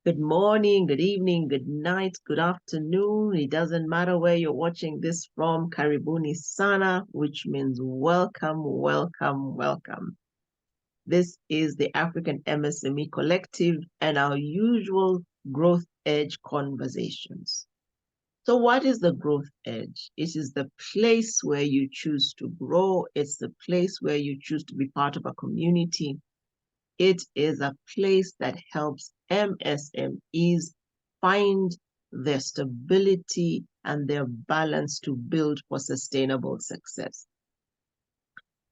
Good morning, good evening, good night, good afternoon. It doesn't matter where you're watching this from. Karibuni sana, which means welcome, welcome, welcome. This is the African MSME Collective and our usual Growth Edge conversations. So what is the Growth Edge? It is the place where you choose to grow. It's the place where you choose to be part of a community. It is a place that helps MSMEs find their stability and their balance to build for sustainable success.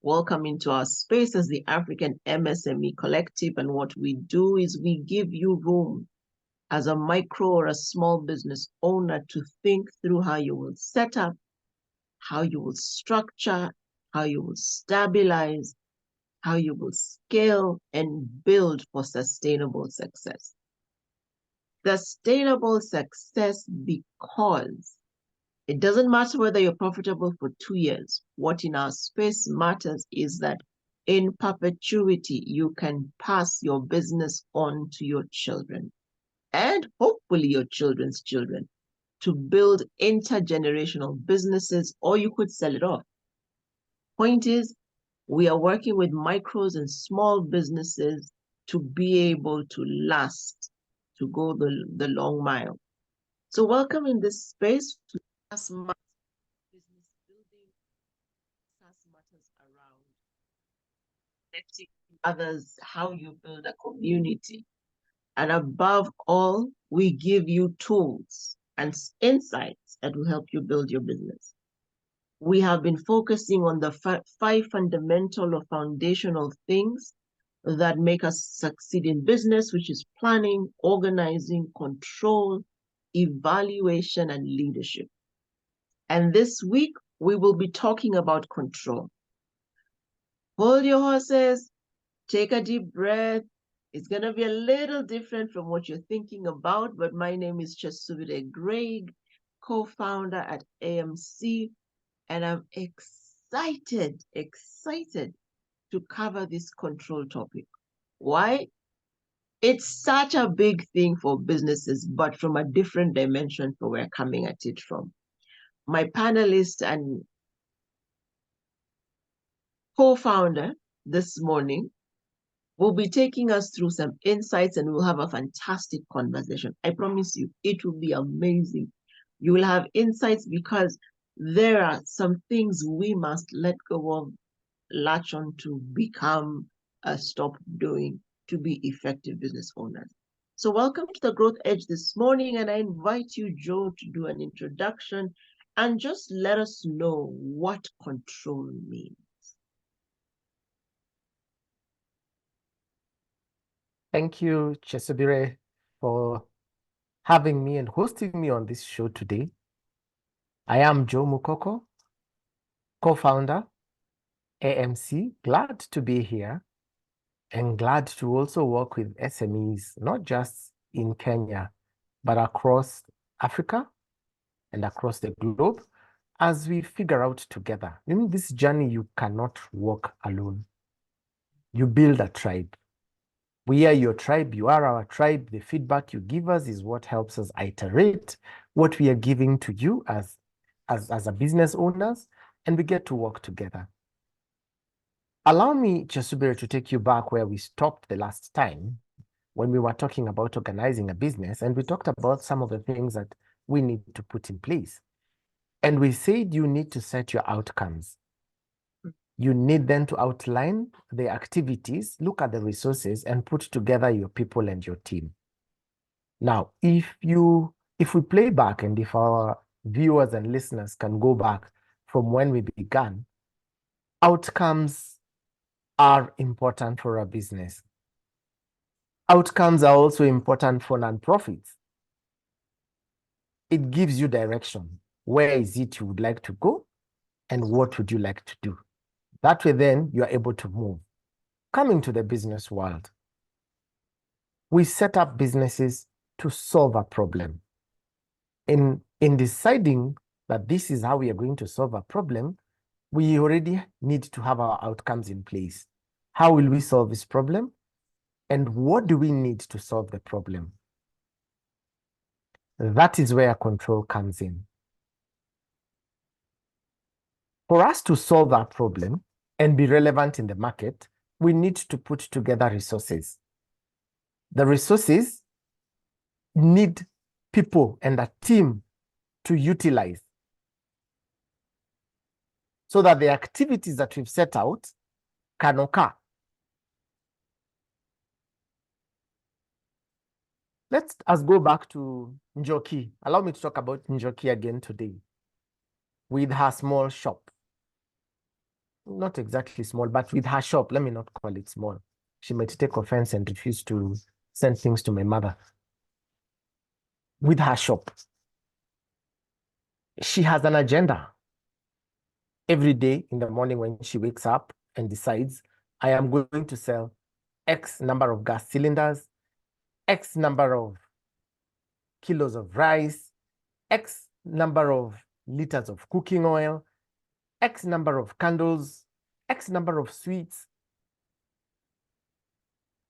Welcome into our space as the African MSME Collective, and what we do is we give you room as a micro or a small business owner to think through how you will set up, how you will structure, how you will stabilize, how you will scale and build for sustainable success. Sustainable success because it doesn't matter whether you're profitable for 2 years. What in our space matters is that in perpetuity, you can pass your business on to your children and hopefully your children's children to build intergenerational businesses, or you could sell it off. Point is, we are working with micros and small businesses to be able to last, to go the long mile. So welcome in this space to SaaS business building, SaaS matters around letting others, how you build a community. And above all, we give you tools and insights that will help you build your business. We have been focusing on the 5 fundamental or foundational things that make us succeed in business, which is planning, organizing, control, evaluation, and leadership. And this week, we will be talking about control. Hold your horses, take a deep breath. It's going to be a little different from what you're thinking about, but my name is Chesubire Greg, co-founder at AMC, and I'm excited to cover this control topic. Why? It's such a big thing for businesses, but from a different dimension for where we're coming at it from. My panelist and co-founder this morning will be taking us through some insights, and we'll have a fantastic conversation. I promise you, it will be amazing. You will have insights because there are some things we must let go of, latch on to, become, stop doing to be effective business owners. So welcome to the Growth Edge this morning, and I invite you, Joe, to do an introduction and just let us know what control means. Thank you, Chesubire, for having me and hosting me on this show today. I am Joe Mukoko, co-founder, AMC. Glad to be here and glad to also work with SMEs, not just in Kenya, but across Africa and across the globe as we figure out together. In this journey, you cannot walk alone. You build a tribe. We are your tribe, you are our tribe. The feedback you give us is what helps us iterate what we are giving to you as a business owners, and we get to work together. Allow me, Chesubire, to take you back where we stopped the last time when we were talking about organizing a business, and we talked about some of the things that we need to put in place. And we said you need to set your outcomes. You need then to outline the activities, look at the resources, and put together your people and your team. Now, if we play back, and if our viewers and listeners can go back from when we began, outcomes are important for a business. Outcomes are also important for nonprofits. It gives you direction. Where is it you would like to go, and what would you like to do? That way, then, you are able to move. Coming to the business world, we set up businesses to solve a problem. In deciding that this is how we are going to solve a problem, we already need to have our outcomes in place. How will we solve this problem? And what do we need to solve the problem? That is where control comes in. For us to solve that problem and be relevant in the market, we need to put together resources. The resources need people and a team to utilize so that the activities that we've set out can occur. Let us go back to Njoki. Allow me to talk about Njoki again today with her small shop. Not exactly small, but with her shop. Let me not call it small. She might take offense and refuse to send things to my mother. With her shop, she has an agenda. Every day in the morning when she wakes up and decides, I am going to sell X number of gas cylinders, X number of kilos of rice, X number of liters of cooking oil, X number of candles, X number of sweets.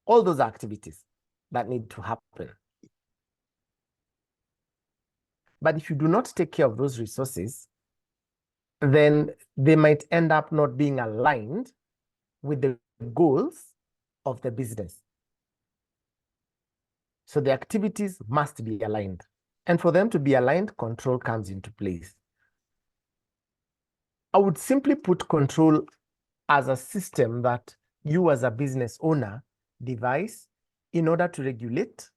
All those activities that need to happen. But if you do not take care of those resources, then they might end up not being aligned with the goals of the business. So the activities must be aligned. And for them to be aligned, control comes into place. I would simply put control as a system that you as a business owner devise in order to regulate,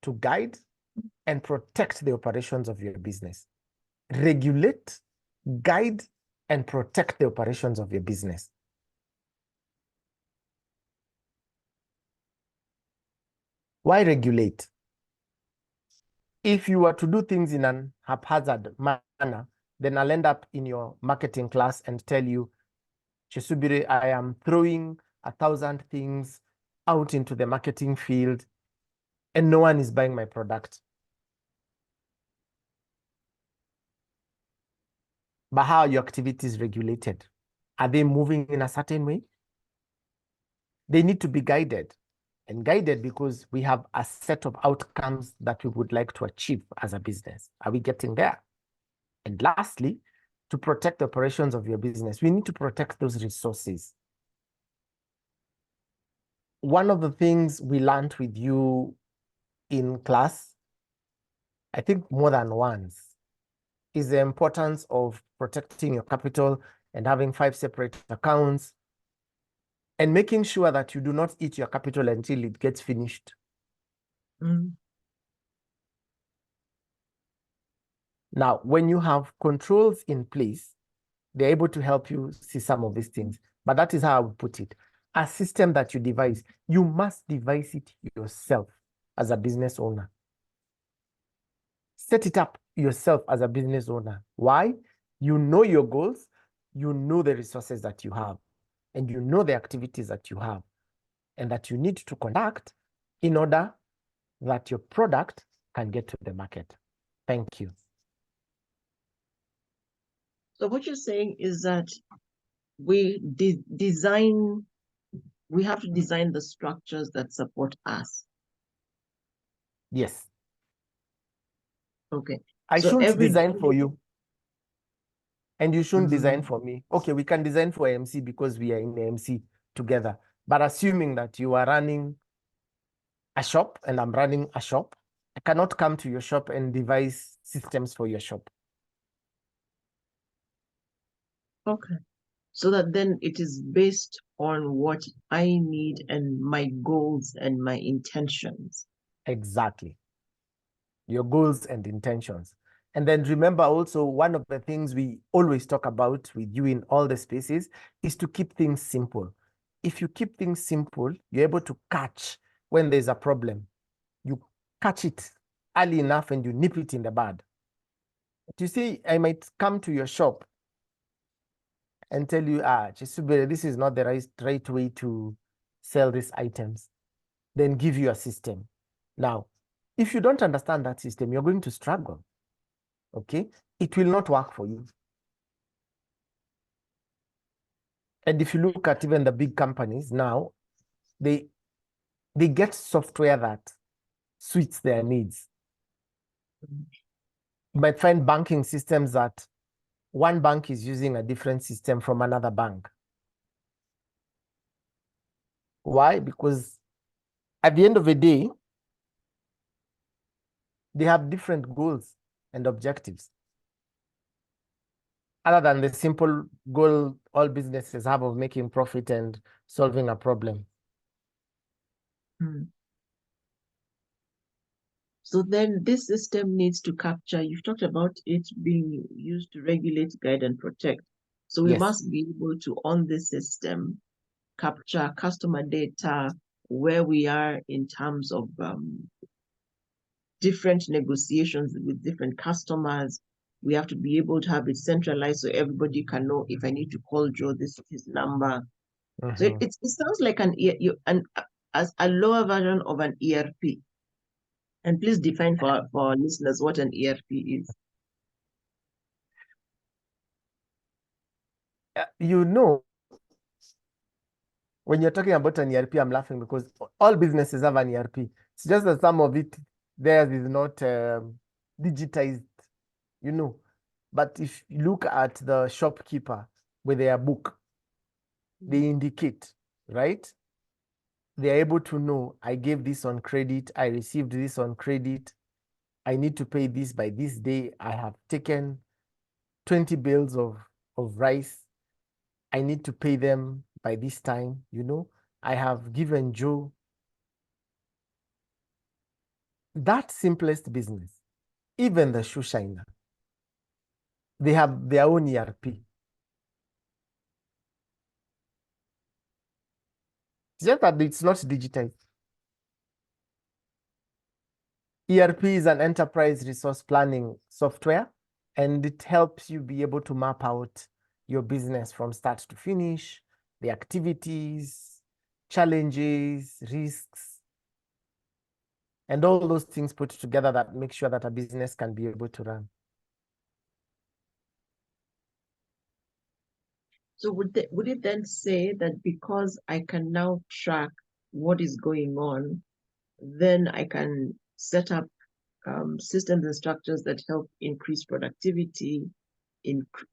to guide, and protect the operations of your business. Regulate, guide, and protect the operations of your business. Why regulate? If you were to do things in an haphazard manner, then I'll end up in your marketing class and tell you, Chesubire, I am throwing 1,000 things out into the marketing field and no one is buying my product. But how are your activities regulated? Are they moving in a certain way? They need to be guided, and guided because we have a set of outcomes that we would like to achieve as a business. Are we getting there? And lastly, to protect the operations of your business, we need to protect those resources. One of the things we learned with you in class, I think more than once, is the importance of protecting your capital and having 5 separate accounts and making sure that you do not eat your capital until it gets finished. Now, when you have controls in place, they're able to help you see some of these things. But that is how I would put it. A system that you devise, you must devise it yourself as a business owner. Set it up yourself as a business owner. Why? You know your goals, you know the resources that you have, and you know the activities that you have, and that you need to conduct in order that your product can get to the market. Thank you. So what you're saying is that we have to design the structures that support us. Yes. Okay. I So shouldn't design for you. And you shouldn't design Mhm. for me. Okay, we can design for AMC because we are in AMC together. But assuming that you are running a shop and I'm running a shop, I cannot come to your shop and devise systems for your shop. Okay. So that then it is based on what I need and my goals and my intentions. Exactly. Your goals and intentions. And then remember also, one of the things we always talk about with you in all the spaces is to keep things simple. If you keep things simple, you're able to catch when there's a problem. You catch it early enough and you nip it in the bud. You see, I might come to your shop and tell you, Chisubere, this is not the right way to sell these items. Then give you a system. Now, if you don't understand that system, you're going to struggle. Okay? It will not work for you. And if you look at even the big companies now, they get software that suits their needs. You might find banking systems that one bank is using a different system from another bank. Why? Because at the end of the day, they have different goals and objectives. Other than the simple goal all businesses have of making profit and solving a problem. So then this system needs to capture, you've talked about it being used to regulate, guide, and protect. So we Yes. must be able to, on this system, capture customer data, where we are in terms of different negotiations with different customers. We have to be able to have it centralized so everybody can know if I need to call Joe, this is his number. So it sounds like as a lower version of an ERP. And please define for our listeners what an ERP is. You know, when you're talking about an ERP, I'm laughing because all businesses have an ERP. It's just that some of it, theirs is not digitized, you know. But if you look at the shopkeeper with their book, they indicate, right? They're able to know, I gave this on credit, I received this on credit, I need to pay this by this day, I have taken 20 bills of rice, I need to pay them by this time, you know, I have given Joe. That simplest business, even the shoe shiner, they have their own ERP. It's just that it's not digitized. ERP is an enterprise resource planning software, and it helps you be able to map out your business from start to finish, the activities, challenges, risks, and all those things put together that make sure that a business can be able to run. So would it then say that because I can now track what is going on, then I can set up systems and structures that help increase productivity,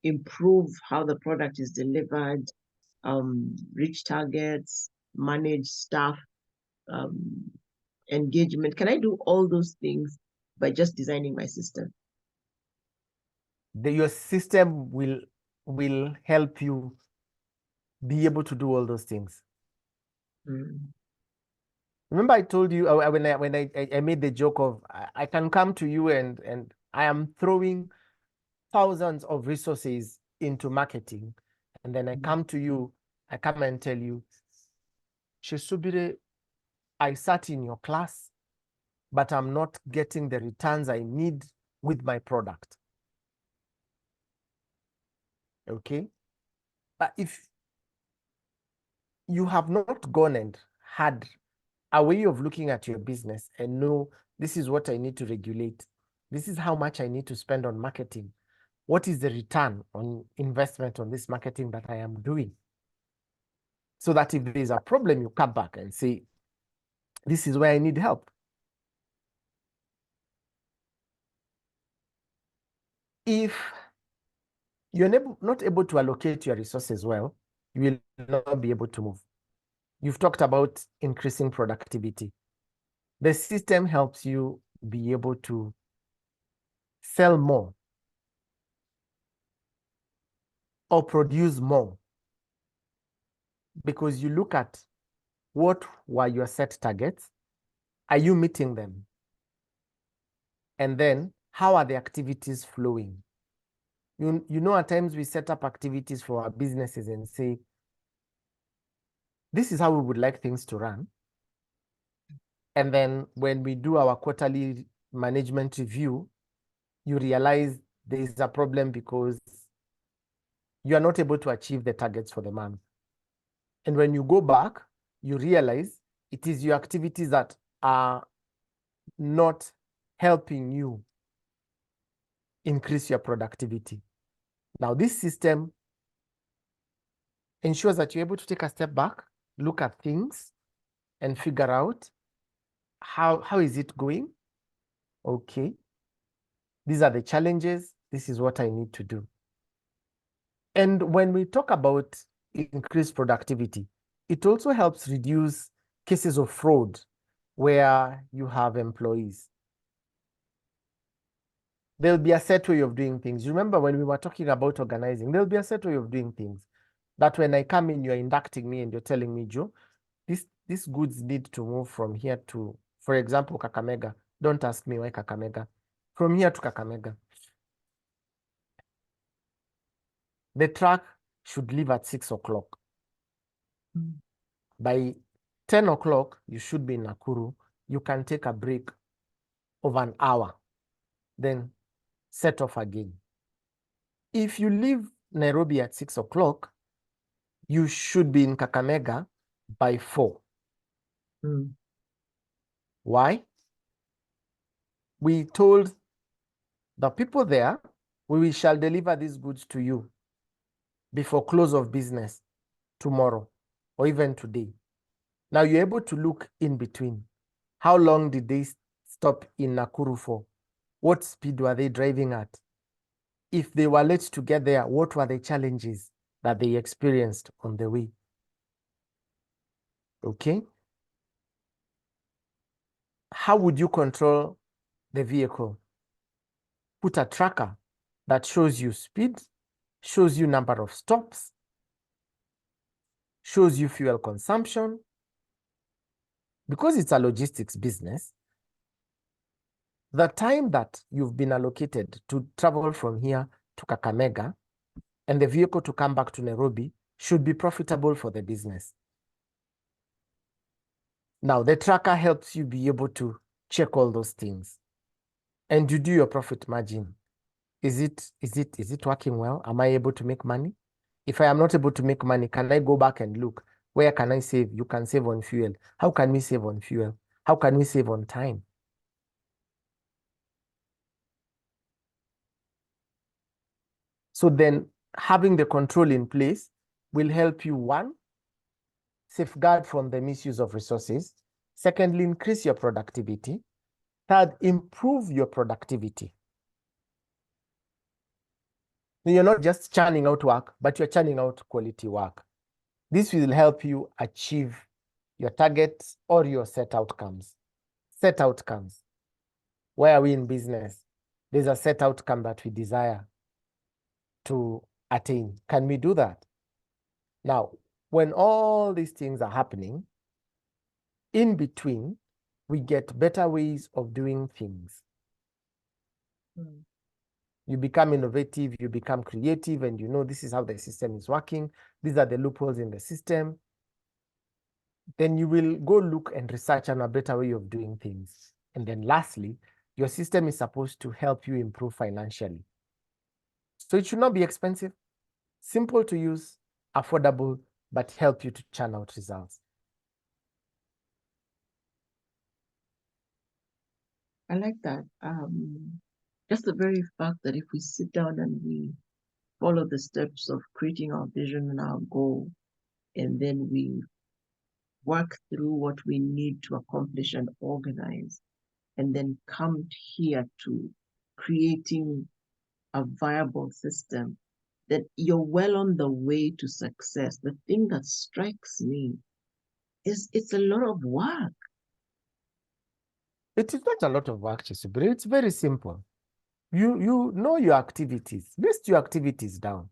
improve how the product is delivered, reach targets, manage staff engagement? Can I do all those things by just designing my system? Your system will help you be able to do all those things. Remember I told you when I made the joke of I can come to you and I am throwing thousands of resources into marketing, and then I come to you, I come and tell you, Chesubire, I sat in your class, but I'm not getting the returns I need with my product. Okay? But if you have not gone and had a way of looking at your business and know this is what I need to regulate, this is how much I need to spend on marketing, what is the return on investment on this marketing that I am doing? So that if there's a problem, you come back and say, this is where I need help. If you're not able to allocate your resources well, you will not be able to move. You've talked about increasing productivity. The system helps you be able to sell more or produce more, because you look at what were your set targets, are you meeting them? And then how are the activities flowing? You know, at times we set up activities for our businesses and say, this is how we would like things to run. And then when we do our quarterly management review, you realize there is a problem because you are not able to achieve the targets for the month. And when you go back, you realize it is your activities that are not helping you increase your productivity. Now, this system ensures that you're able to take a step back, look at things, and figure out how is it going? Okay. These are the challenges. This is what I need to do. And when we talk about increased productivity, it also helps reduce cases of fraud where you have employees. There'll be a set way of doing things. Remember when we were talking about organizing, there'll be a set way of doing things. That when I come in, you're inducting me and you're telling me, Joe, these goods need to move from here to, for example, Kakamega. Don't ask me why Kakamega. From here to Kakamega. The truck should leave at 6 o'clock. By 10 o'clock, you should be in Nakuru. You can take a break of an hour, then set off again. If you leave Nairobi at 6 o'clock, you should be in Kakamega by 4. Why? We told the people there, we shall deliver these goods to you before close of business tomorrow or even today. Now you're able to look in between. How long did they stop in Nakuru for? What speed were they driving at? If they were late to get there, what were the challenges that they experienced on the way? Okay. How would you control the vehicle? Put a tracker that shows you speed, shows you number of stops, shows you fuel consumption. Because it's a logistics business, the time that you've been allocated to travel from here to Kakamega and the vehicle to come back to Nairobi should be profitable for the business. Now, the tracker helps you be able to check all those things. And you do your profit margin. Is it working well? Am I able to make money? If I am not able to make money, can I go back and look? Where can I save? You can save on fuel. How can we save on fuel? How can we save on time? So then having the control in place will help you, one, safeguard from the misuse of resources. Secondly, increase your productivity. Third, improve your productivity. You're not just churning out work, but you're churning out quality work. This will help you achieve your targets or your set outcomes. Set outcomes. Why are we in business? There's a set outcome that we desire to attain. Can we do that? Now, when all these things are happening, in between, we get better ways of doing things. You become innovative, you become creative, and you know this is how the system is working. These are the loopholes in the system. Then you will go look and research on a better way of doing things. And then lastly, your system is supposed to help you improve financially. So it should not be expensive, simple to use, affordable, but help you to churn out results. I like that. Just the very fact that if we sit down and we follow the steps of creating our vision and our goal, and then we work through what we need to accomplish and organize, and then come here to creating a viable system, that you're well on the way to success. The thing that strikes me is it's a lot of work. It is not a lot of work, Chisubiri. It's very simple. You know your activities. List your activities down.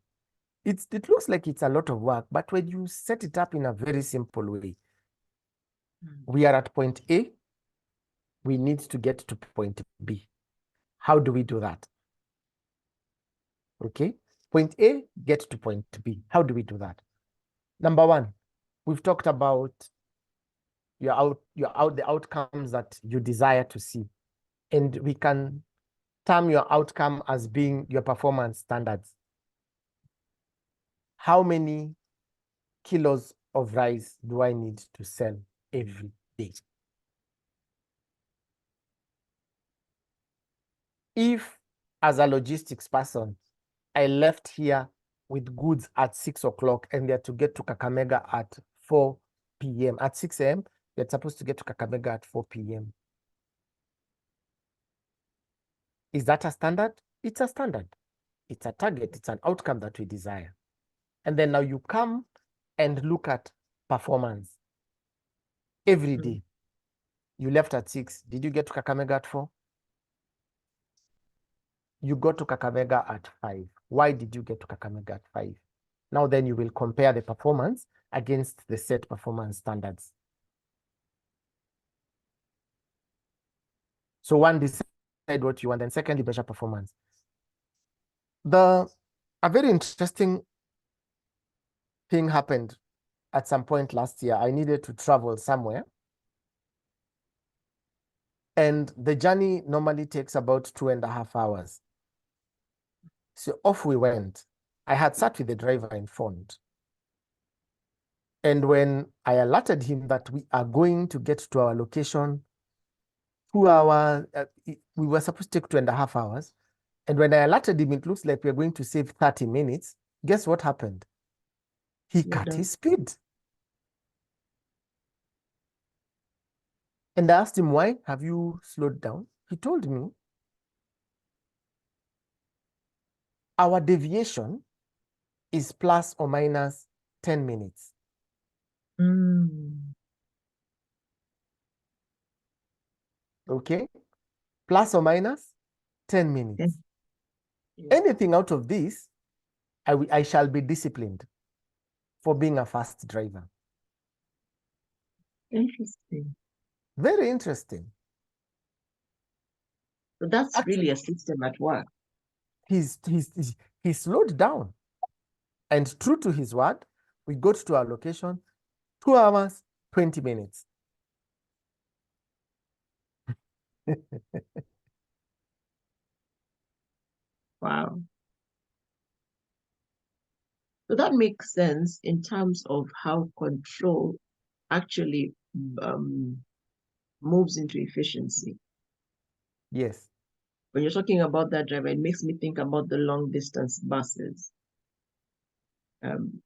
It looks like it's a lot of work, but when you set it up in a very simple way, we are at point A, we need to get to point B. How do we do that? Okay, point A, get to point B. How do we do that? Number one, we've talked about the outcomes that you desire to see. And we can term your outcome as being your performance standards. How many kilos of rice do I need to sell every day? If, as a logistics person, I left here with goods at 6 o'clock and they're to get to Kakamega at 4 p.m., at 6 a.m., You're supposed to get to Kakamega at 4 p.m. Is that a standard? It's a standard. It's a target. It's an outcome that we desire. And then now you come and look at performance. Every day, you left at 6. Did you get to Kakamega at 4? You got to Kakamega at 5. Why did you get to Kakamega at 5? Now then you will compare the performance against the set performance standards. So one, decide what you want, and secondly, measure performance. A very interesting thing happened at some point last year. I needed to travel somewhere. And the journey normally takes about 2.5 hours. So off we went. I had sat with the driver in front. And when I alerted him that we are going to get to our location 2 hours, we were supposed to take 2.5 hours. And when I alerted him, it looks like we're going to save 30 minutes. Guess what happened? He cut his speed. And I asked him, why have you slowed down? He told me, our deviation is plus or minus 10 minutes. Okay? Plus or minus 10 minutes. Anything out of this, I shall be disciplined for being a fast driver. Interesting. Very interesting. So that's really a system at work. He slowed down. And true to his word, we got to our location 2 hours, 20 minutes. Wow. So that makes sense in terms of how control actually moves into efficiency. Yes. When you're talking about that driver, it makes me think about the long distance buses.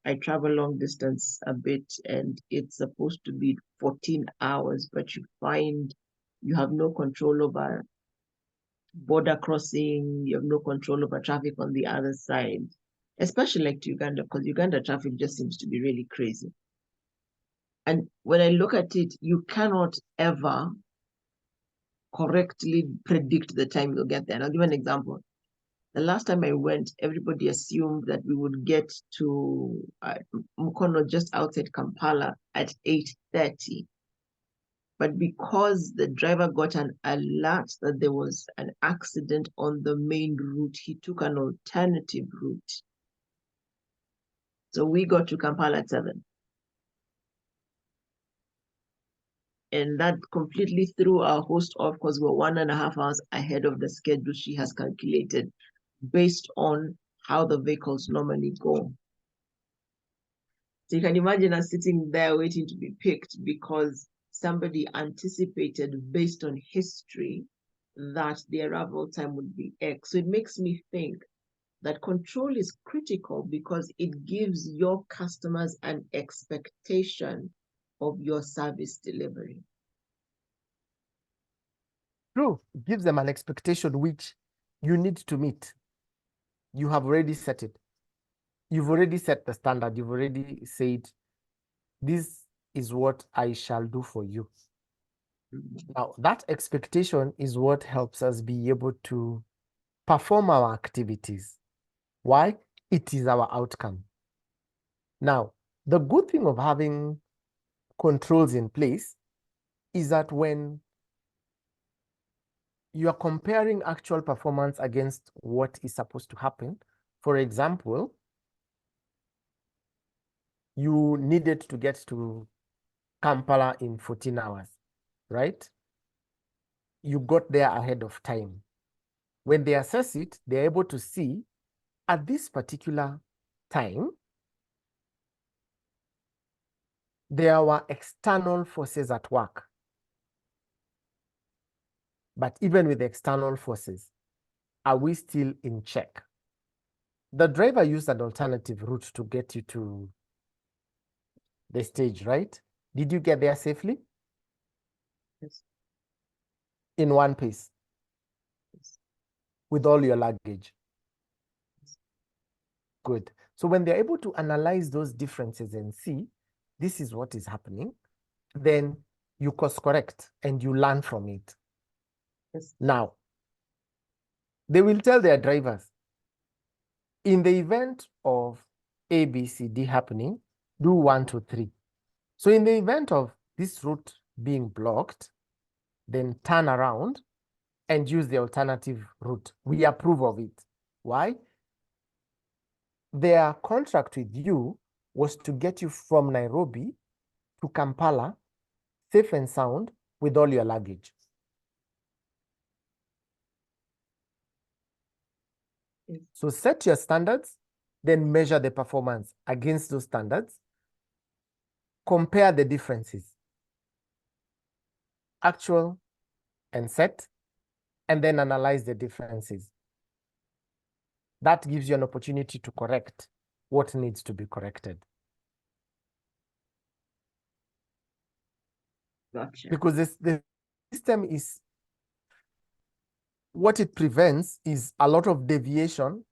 I travel long distance a bit, and it's supposed to be 14 hours, but you find you have no control over border crossing, you have no control over traffic on the other side, especially like to Uganda, because Uganda traffic just seems to be really crazy. And when I look at it, you cannot ever correctly predict the time you'll get there. And I'll give an example. The last time I went, everybody assumed that we would get to Mukono just outside Kampala at 8:30. But because the driver got an alert that there was an accident on the main route, he took an alternative route. So we got to Kampala at 7. And that completely threw our host off because we're 1.5 hours ahead of the schedule she has calculated based on how the vehicles normally go. So you can imagine us sitting there waiting to be picked because somebody anticipated based on history that the arrival time would be X. So it makes me think that control is critical because it gives your customers an expectation of your service delivery. True. It gives them an expectation which you need to meet. You have already set it. You've already set the standard. You've already said, this is what I shall do for you. Now, that expectation is what helps us be able to perform our activities. Why? It is our outcome. Now, the good thing of having controls in place is that when you are comparing actual performance against what is supposed to happen, for example, you needed to get to Kampala in 14 hours, right? You got there ahead of time. When they assess it, they're able to see at this particular time, there were external forces at work. But even with external forces, are we still in check? The driver used an alternative route to get you to the stage, right? Did you get there safely? Yes. in one piece Yes. with all your luggage. Yes. Good. So when they're able to analyze those differences and see this is what is happening, then you course correct and you learn from it. Yes. Now, they will tell their drivers, in the event of A, B, C, D happening, do 1, 2, 3. So in the event of this route being blocked, then turn around and use the alternative route. We approve of it. Why? Their contract with you was to get you from Nairobi to Kampala safe and sound with all your luggage. Yes. So set your standards, then measure the performance against those standards, compare the differences, actual and set, and then analyze the differences. That gives you an opportunity to correct what needs to be corrected. Gotcha. Because the system is, what it prevents is a lot of deviation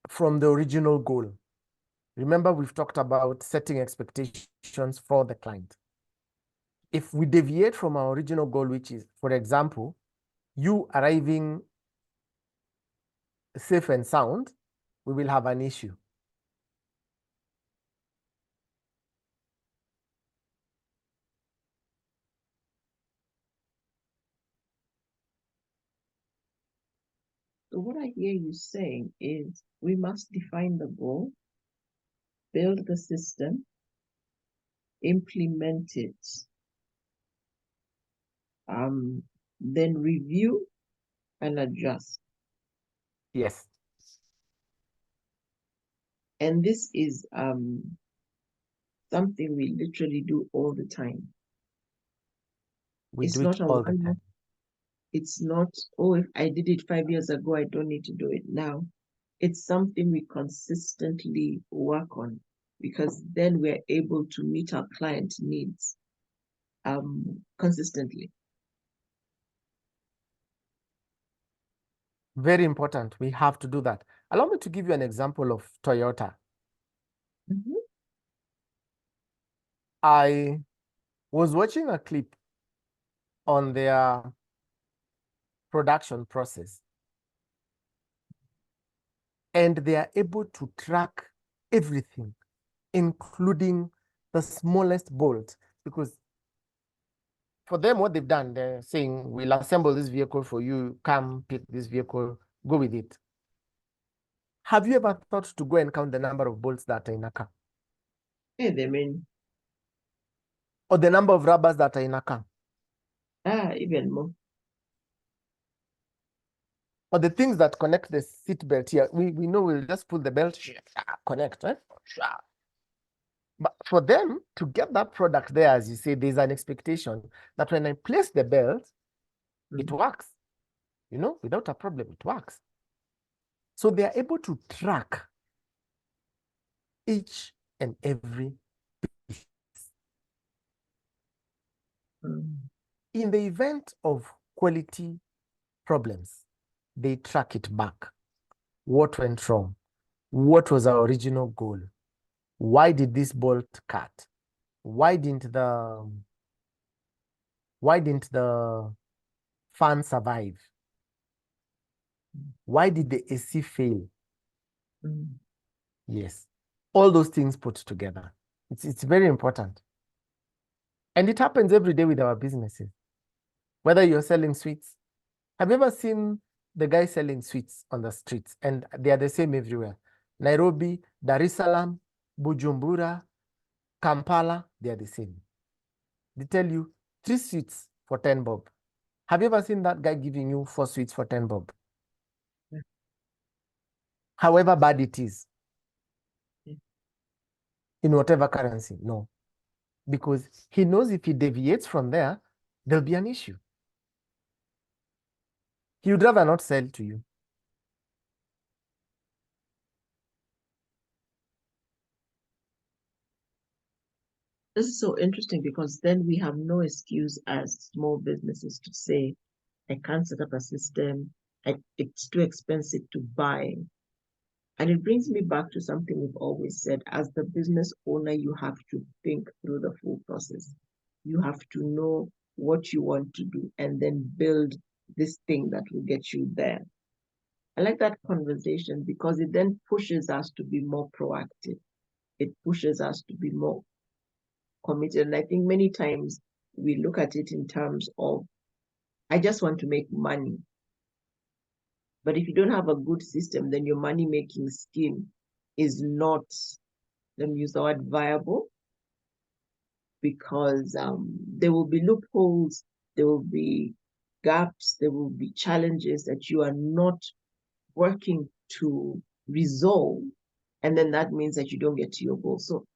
from the original goal. Remember, we've talked about setting expectations for the client. If we deviate from our original goal, which is, for example, you arriving safe and sound, we will have an issue. So what I hear you saying is we must define the goal, build the system, implement it, then review and adjust. Yes. And this is something we literally do all the time. We It's do it not a all the one-off. time. It's not, oh, if I did it 5 years ago, I don't need to do it now. It's something we consistently work on because then we're able to meet our client needs consistently. Very important. We have to do that. Allow me to give you an example of Toyota. Mhm. I was watching a clip on their production process, and they are able to track everything, including the smallest bolt, because for them, what they've done, they're saying, we'll assemble this vehicle for you, come pick this vehicle, go with it. Have you ever thought to go and count the number of bolts that are in a car? Yeah, they mean, Or the number of rubbers that are in a car? even more. Or the things that connect the seat belt here? We know we'll just pull the belt, connect, right? But for them to get that product there, as you say, there's an expectation that when I place the belt, it works, without a problem, it works. So they are able to track each and every piece. In the event of quality problems, they track it back. What went wrong? What was our original goal? Why did this bolt cut? Why didn't the fan survive? Why did the AC fail? Yes. All those things put together. It's very important. And it happens every day with our businesses. Whether you're selling sweets, have you ever seen the guy selling sweets on the streets? And they are the same everywhere. Nairobi, Dar es Salaam, Bujumbura, Kampala, they are the same. They tell you 3 sweets for 10 bob. Have you ever seen that guy giving you 4 sweets for 10 bob? Yeah. However bad it is. Yeah. In whatever currency, no. Because he knows if he deviates from there, there'll be an issue. He would rather not sell to you. This is so interesting because then we have no excuse as small businesses to say, I can't set up a system, it's too expensive to buy. And it brings me back to something we've always said. As the business owner, you have to think through the full process. You have to know what you want to do and then build this thing that will get you there. I like that conversation because it then pushes us to be more proactive. It pushes us to be more committed. And I think many times we look at it in terms of, I just want to make money. But if you don't have a good system, then your money-making scheme is not, let me use the word, viable, because there will be loopholes, there will be gaps, there will be challenges that you are not working to resolve. And then that means that you don't get to your goal. So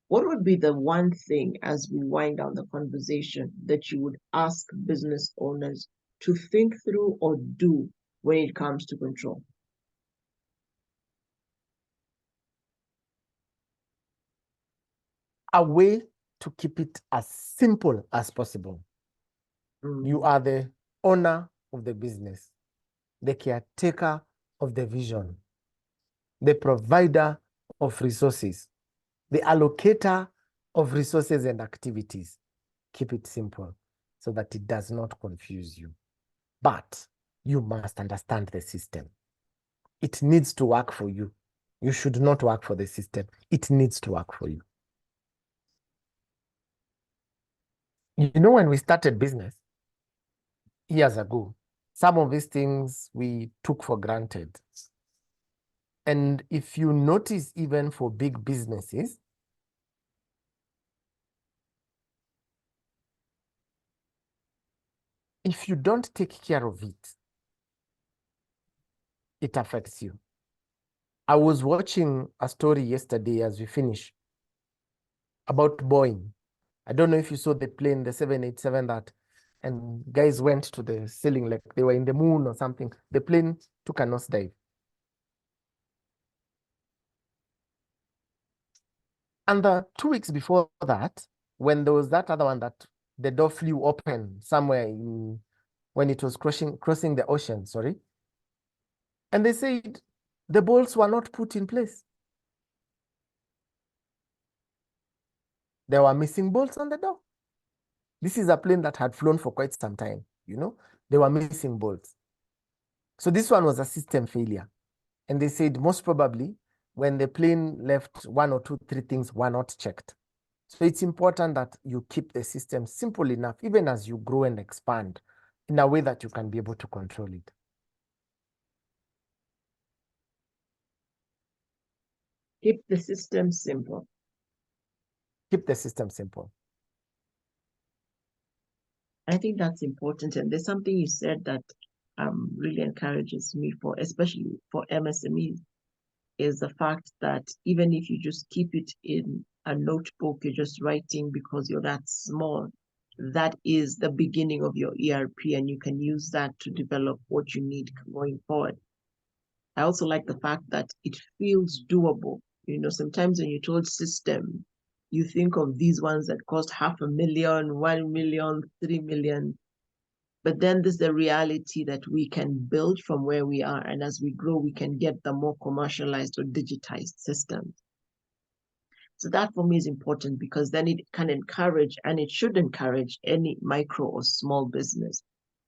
what would be the one thing as we wind down the conversation that you would ask business owners to think through or do when it comes to control? A way to keep it as simple as possible. You are the owner of the business, the caretaker of the vision, the provider of resources, the allocator of resources and activities. Keep it simple so that it does not confuse you. But you must understand the system. It needs to work for you. You should not work for the system. It needs to work for you. You know, when we started business years ago, some of these things we took for granted. And if you notice, even for big businesses, if you don't take care of it, it affects you. I was watching a story yesterday as we finish about Boeing. I don't know if you saw the plane, the 787 that, and guys went to the ceiling like they were in the moon or something. The plane took a nosedive. And 2 weeks before that, when there was that other one that the door flew open somewhere when it was crossing the ocean, sorry. And they said the bolts were not put in place. There were missing bolts on the door. This is a plane that had flown for quite some time, you know. They were missing bolts. So this one was a system failure. And they said most probably when the plane left, 1 or 2, 3 things were not checked. So it's important that you keep the system simple enough, even as you grow and expand, in a way that you can be able to control it. Keep the system simple. Keep the system simple. I think that's important. And there's something you said that really encourages me for, especially for MSMEs, is the fact that even if you just keep it in a notebook, you're just writing because you're that small, that is the beginning of your ERP, and you can use that to develop what you need going forward. I also like the fact that it feels doable. You know, sometimes when you're told system, you think of these ones that cost 500,000, 1 million, 3 million. But then there's the reality that we can build from where we are. And as we grow, we can get the more commercialized or digitized systems. So that for me is important because then it can encourage, and it should encourage, any micro or small business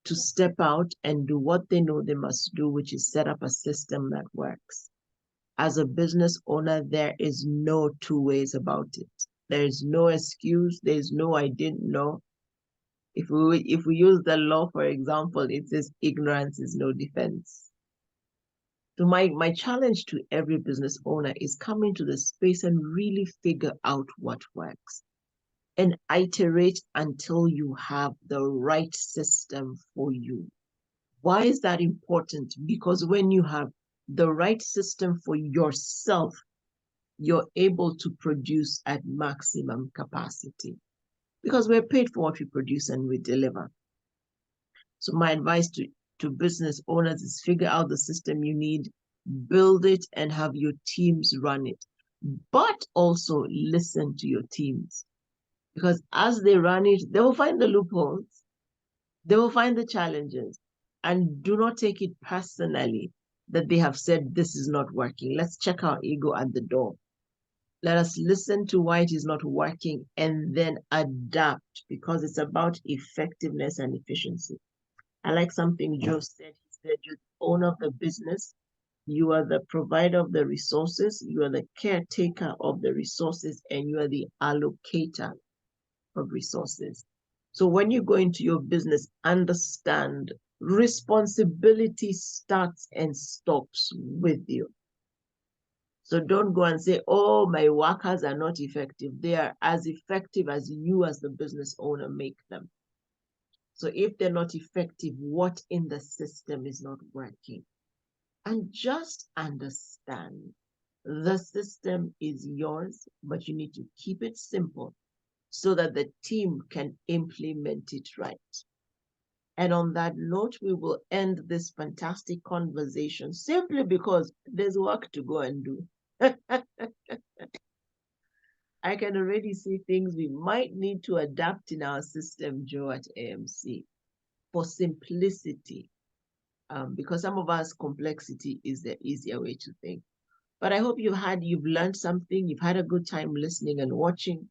to step out and do what they know they must do, which is set up a system that works. As a business owner, there is no two ways about it. There is no excuse. There's no I didn't know. If we use the law, for example, it says ignorance is no defense. So my challenge to every business owner is come into the space and really figure out what works and iterate until you have the right system for you. Why is that important? Because when you have the right system for yourself, you're able to produce at maximum capacity because we're paid for what we produce and we deliver. So my advice to business owners is figure out the system you need, build it, and have your teams run it. But also listen to your teams. Because as they run it, they will find the loopholes, they will find the challenges, and do not take it personally that they have said this is not working. Let's check our ego at the door. Let us listen to why it is not working and then adapt, because it's about effectiveness and efficiency. I like something Joe said. He said, you're the owner of the business, you are the provider of the resources, you are the caretaker of the resources, and you are the allocator of resources. So when you go into your business, understand responsibility starts and stops with you. So don't go and say, oh, my workers are not effective. They are as effective as you as the business owner make them. So if they're not effective, what in the system is not working? And just understand the system is yours, but you need to keep it simple so that the team can implement it right. And on that note, we will end this fantastic conversation simply because there's work to go and do. I can already see things we might need to adapt in our system, Joe, at AMC for simplicity, because some of us complexity is the easier way to think. But I hope you've learned something, you've had a good time listening and watching,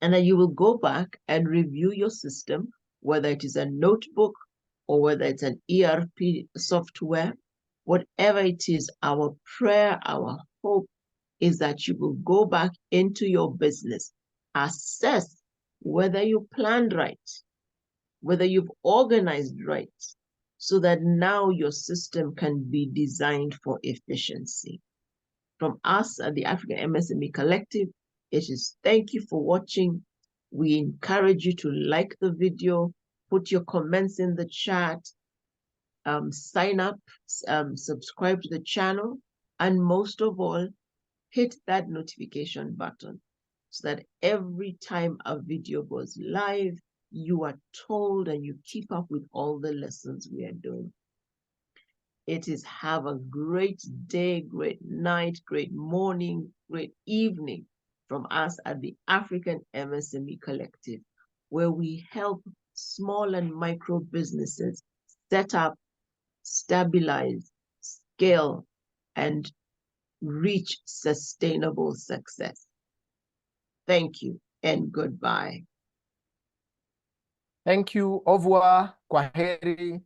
and that you will go back and review your system, whether it is a notebook or whether it's an ERP software, whatever it is. Our prayer, our hope is that you will go back into your business, assess whether you planned right, whether you've organized right, so that now your system can be designed for efficiency. From us at the African MSME Collective, it is thank you for watching. We encourage you to like the video, put your comments in the chat, sign up, subscribe to the channel, and most of all, hit that notification button so that every time a video goes live, you are told and you keep up with all the lessons we are doing. It is have a great day, great night, great morning, great evening from us at the African MSME Collective, where we help small and micro businesses set up, stabilize, scale, and reach sustainable success. Thank you and goodbye. Thank you. Au revoir. Kwaheri.